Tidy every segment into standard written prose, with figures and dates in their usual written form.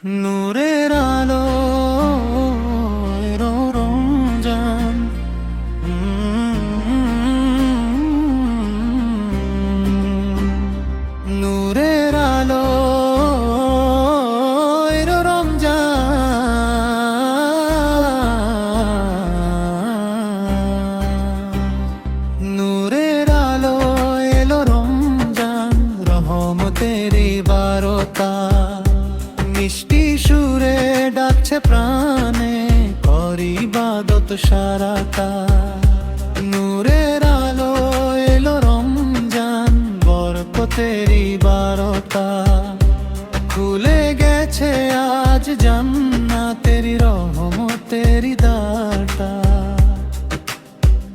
নূরের আলো এলো রমজান, নূরের আলো এলো রমজান, নূরের আলো এলো রমজান, রহমতের বারতা মিষ্টি সুরে ডাকছে প্রাণে, করি ইবাদত সারাটা। নূরের আলো এলো রমজান, বরকতেরি বারতা, খুলে গেছে আজ জান্নাতেরি রহমতেরি দ্বারটা।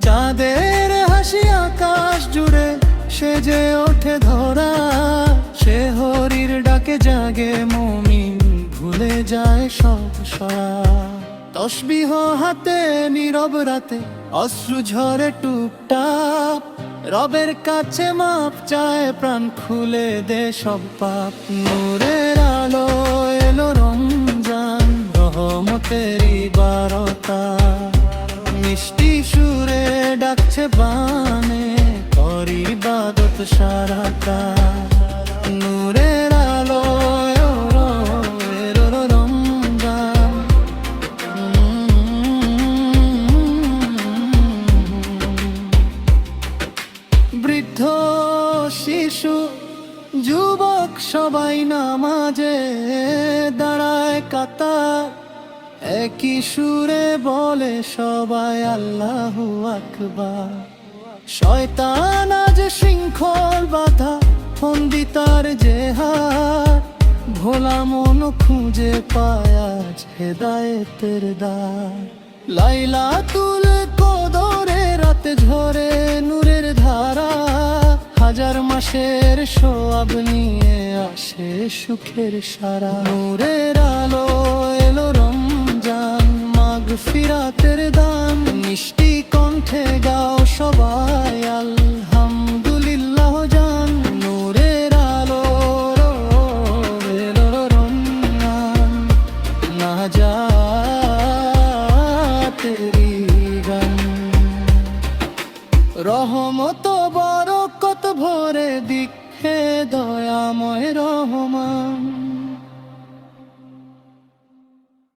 চাঁদের হাসি আকাশ জুড়ে সেজে ওঠে ধরা, সে হরির ডাকে জাগে মুমিন, ভুলে যায় সব সরা। তসবিহ হাতে নীরব রাতে অশ্রু ঝরে টুপটাপ, রবের কাছে মাপ চায় প্রাণ, খুলে দে সব পাপ। নূরের আলো এলো রমজান, রহমতেরি বারতা, মিষ্টি সুরে ডাকছে বানে, করি ইবাদত সারাটা। নূরের আলো এলো রমজান, বৃদ্ধ শিশু যুবক সবাই নামাজে দাঁড়ায় কাতার, একই সুরে বলে সবাই আল্লাহু আকবার। শয়তান আজ শৃঙ্খল বাধা, ফন্দি তার যে হাত, ভোলা মন খুঁজে পায় আজ হেদায়েতের দ্বার। লাইলাতুল কদরে রাতে ঝরে নূরের ধারা, হাজার মাসের সোয়াব নিয়ে আসে সুখের সারা। নূরের আলো এলো রমজান, মাগফিরাতের দান, মিষ্টি কণ্ঠে গাও সবাই আলহামদুলিল্লাহ জান। নূরের আলো এলো রমজান, নাজাতেরি গান, রহমত বরকত ভরে দিক হে দয়াময় রহমান।